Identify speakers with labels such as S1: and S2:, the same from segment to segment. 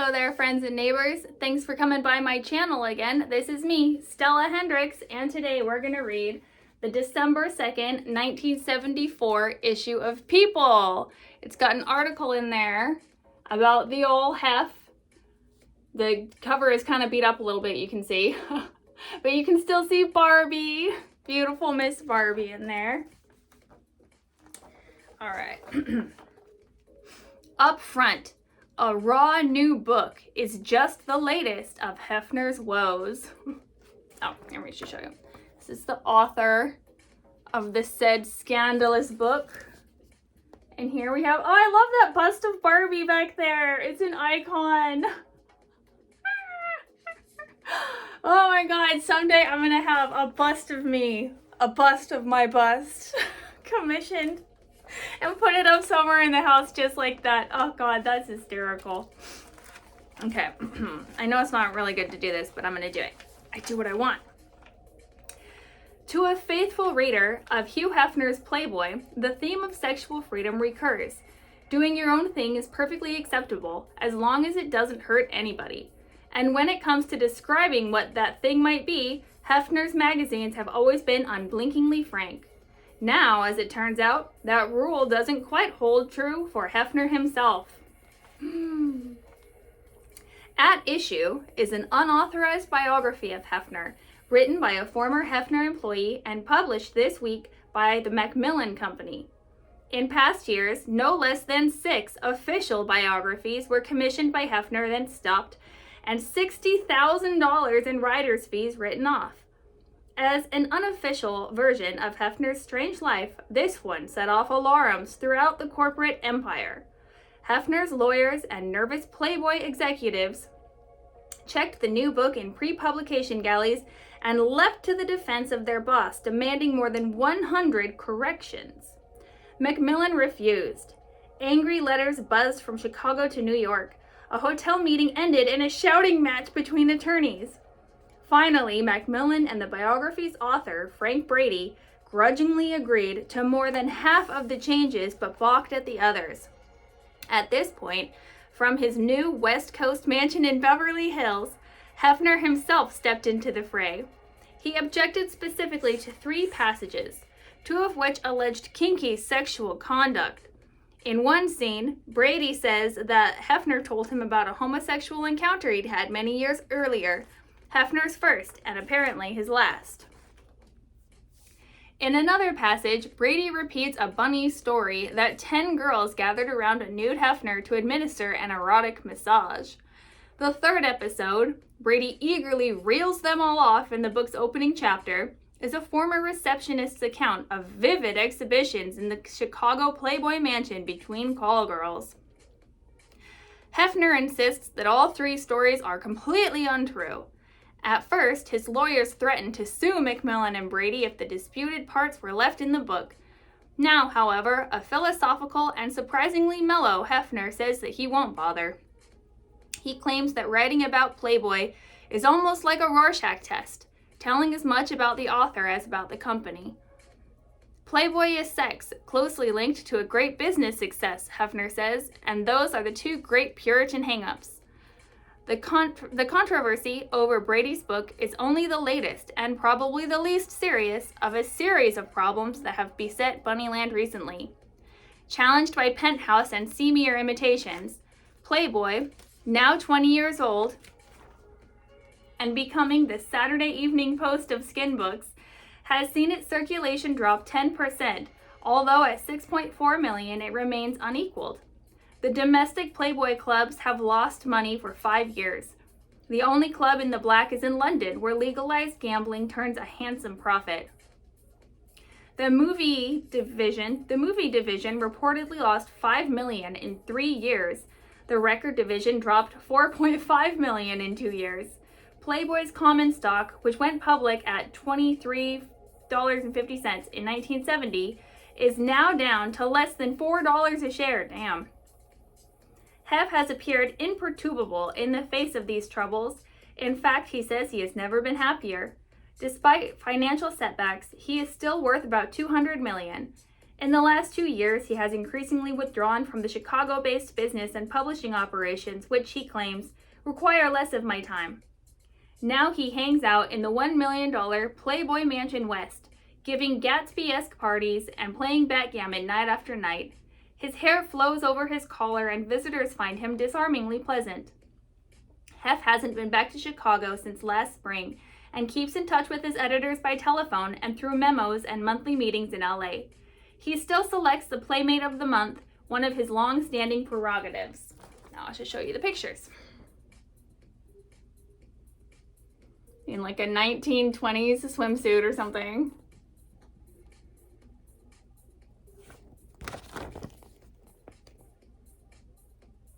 S1: Hello there, friends and neighbors. Thanks for coming by my channel again. This is me, Stella Hendricks, and today we're going to read the December 2nd, 1974 issue of People. It's got an article in there about the old Hef. The cover is kind of beat up a little bit, you can see. But you can still see Barbi, beautiful Miss Barbi in there. All right. Up front, a raw new book is just the latest of Hefner's woes. Oh, let me just show you. This is the author of the said scandalous book. And here we have, oh, I love that bust of Barbie back there. It's an icon. Oh my God, someday I'm gonna have a bust of me, a bust of my bust commissioned and put it up somewhere in the house just like that. Oh God, that's hysterical. Okay, I know it's not really good to do this, but I'm gonna do it. I do what I want. To a faithful reader of Hugh Hefner's Playboy, the theme of sexual freedom recurs. Doing your own thing is perfectly acceptable as long as it doesn't hurt anybody. And when it comes to describing what that thing might be, Hefner's magazines have always been unblinkingly frank. Now, as it turns out, that rule doesn't quite hold true for Hefner himself. At issue is an unauthorized biography of Hefner, written by a former Hefner employee and published this week by the Macmillan Company. In past years, no less than 6 official biographies were commissioned by Hefner, then stopped, and $60,000 in writer's fees written off. As an unofficial version of Hefner's strange life, this one set off alarms throughout the corporate empire. Hefner's lawyers and nervous Playboy executives checked the new book in pre-publication galleys and leapt to the defense of their boss, demanding more than 100 corrections. Macmillan refused. Angry letters buzzed from Chicago to New York. A hotel meeting ended in a shouting match between attorneys. Finally, Macmillan and the biography's author, Frank Brady, grudgingly agreed to more than half of the changes but balked at the others. At this point, from his new West Coast mansion in Beverly Hills, Hefner himself stepped into the fray. He objected specifically to 3 passages, 2 of which alleged kinky sexual conduct. In one scene, Brady says that Hefner told him about a homosexual encounter he'd had many years earlier, Hefner's first and apparently his last. In another passage, Brady repeats a bunny story that 10 girls gathered around a nude Hefner to administer an erotic massage. The third episode, Brady eagerly reels them all off in the book's opening chapter, is a former receptionist's account of vivid exhibitions in the Chicago Playboy mansion between call girls. Hefner insists that all 3 stories are completely untrue. At first, his lawyers threatened to sue Macmillan and Brady if the disputed parts were left in the book. Now, however, a philosophical and surprisingly mellow Hefner says that he won't bother. He claims that writing about Playboy is almost like a Rorschach test, telling as much about the author as about the company. Playboy is sex, closely linked to a great business success, Hefner says, and those are the 2 great Puritan hang-ups. The controversy over Brady's book is only the latest and probably the least serious of a series of problems that have beset Bunnyland recently. Challenged by Penthouse and seamier imitations, Playboy, now 20 years old and becoming the Saturday Evening Post of skin books, has seen its circulation drop 10%, although at 6.4 million it remains unequaled. The domestic Playboy clubs have lost money for 5 years. The only club in the black is in London, where legalized gambling turns a handsome profit. The movie division reportedly lost 5 million in 3 years. The record division dropped 4.5 million in 2 years. Playboy's common stock, which went public at $23.50 in 1970, is now down to less than $4 a share. Damn. Hef has appeared imperturbable in the face of these troubles. In fact, he says he has never been happier. Despite financial setbacks, he is still worth about $200 million. In the last 2 years, he has increasingly withdrawn from the Chicago-based business and publishing operations, which he claims require less of my time. Now he hangs out in the $1 million Playboy Mansion West, giving Gatsby-esque parties and playing backgammon night after night. His hair flows over his collar and visitors find him disarmingly pleasant. Hef hasn't been back to Chicago since last spring and keeps in touch with his editors by telephone and through memos and monthly meetings in LA. He still selects the Playmate of the Month, one of his long-standing prerogatives. Now I should show you the pictures. In like a 1920s swimsuit or something.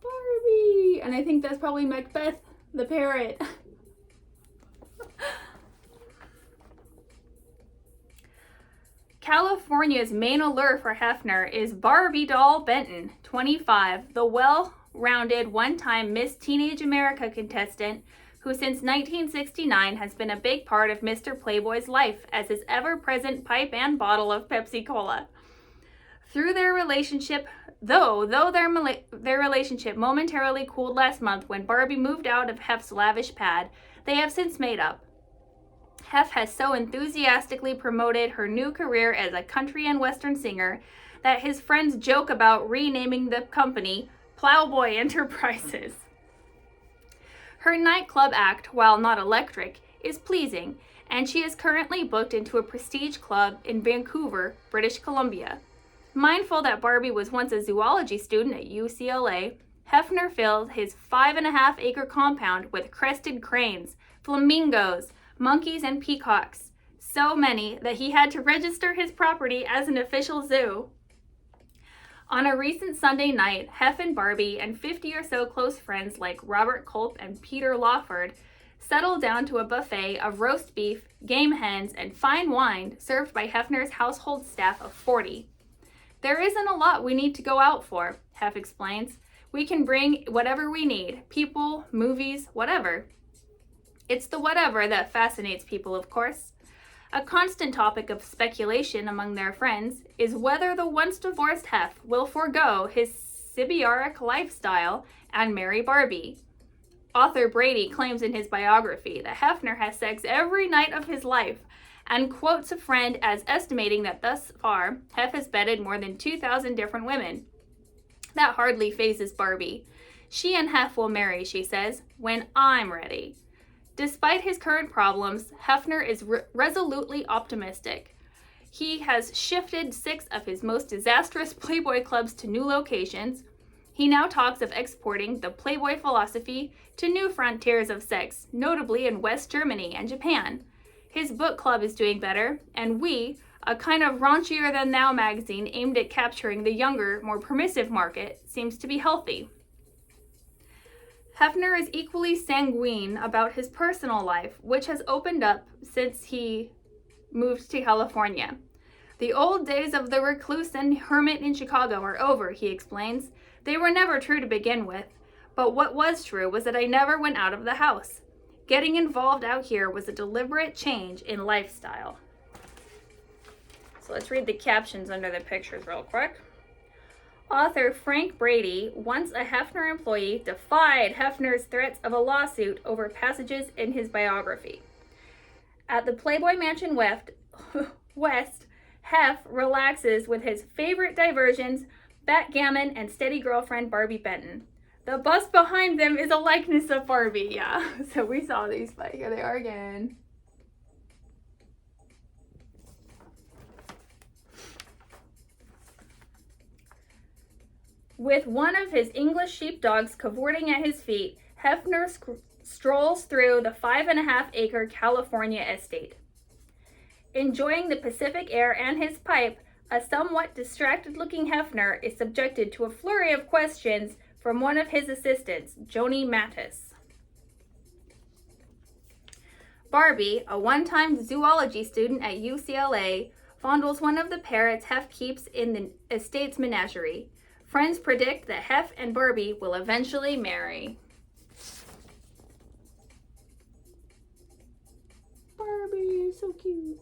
S1: Barbi! And I think that's probably Macbeth, the parrot. California's main allure for Hefner is Barbie doll Benton, 25, the well-rounded one-time Miss Teenage America contestant who since 1969 has been a big part of Mr. Playboy's life as his ever-present pipe and bottle of Pepsi Cola. Through their relationship, though their relationship momentarily cooled last month when Barbie moved out of Hef's lavish pad, they have since made up. Hef has so enthusiastically promoted her new career as a country and western singer that his friends joke about renaming the company Plowboy Enterprises. Her nightclub act, while not electric, is pleasing, and she is currently booked into a prestige club in Vancouver, British Columbia. Mindful that Barbie was once a zoology student at UCLA, Hefner filled his 5.5-acre compound with crested cranes, flamingos, monkeys, and peacocks. So many that he had to register his property as an official zoo. On a recent Sunday night, Hef and Barbie and 50 or so close friends like Robert Culp and Peter Lawford settled down to a buffet of roast beef, game hens, and fine wine served by Hefner's household staff of 40. There isn't a lot we need to go out for, Hef explains. We can bring whatever we need, people, movies, whatever. It's the whatever that fascinates people, of course. A constant topic of speculation among their friends is whether the once-divorced Hef will forego his Siberic lifestyle and marry Barbie. Author Brady claims in his biography that Hefner has sex every night of his life and quotes a friend as estimating that thus far, Hef has bedded more than 2,000 different women. That hardly phases Barbie. She and Hef will marry, she says, when I'm ready. Despite his current problems, Hefner is resolutely optimistic. He has shifted 6 of his most disastrous Playboy clubs to new locations. He now talks of exporting the Playboy philosophy to new frontiers of sex, notably in West Germany and Japan. His book club is doing better, and We, a kind of raunchier-than-thou magazine aimed at capturing the younger, more permissive market, seems to be healthy. Hefner is equally sanguine about his personal life, which has opened up since he moved to California. The old days of the recluse and hermit in Chicago are over, he explains. They were never true to begin with, but what was true was that I never went out of the house. Getting involved out here was a deliberate change in lifestyle. So let's read the captions under the pictures real quick. Author Frank Brady, once a Hefner employee, defied Hefner's threats of a lawsuit over passages in his biography. At the Playboy Mansion West, Hef relaxes with his favorite diversions, backgammon, and steady girlfriend Barbie Benton. The bust behind them is a likeness of Barbie, yeah. So we saw these, but here they are again. With one of his English sheepdogs cavorting at his feet, Hefner strolls through the 5.5-acre California estate. Enjoying the Pacific air and his pipe, a somewhat distracted-looking Hefner is subjected to a flurry of questions from one of his assistants, Joni Mattis. Barbie, a one-time zoology student at UCLA, fondles one of the parrots Hef keeps in the estate's menagerie. Friends predict that Hef and Barbie will eventually marry. Barbie is so cute.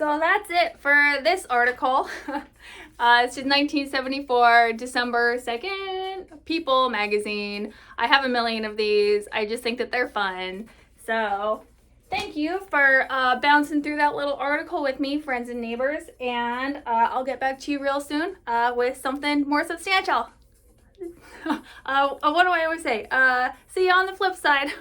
S1: So that's it for this article. It's just 1974, December 2nd, People magazine. I have a million of these. I just think that they're fun. So thank you for bouncing through that little article with me, friends and neighbors. And I'll get back to you real soon with something more substantial. What do I always say? See you on the flip side.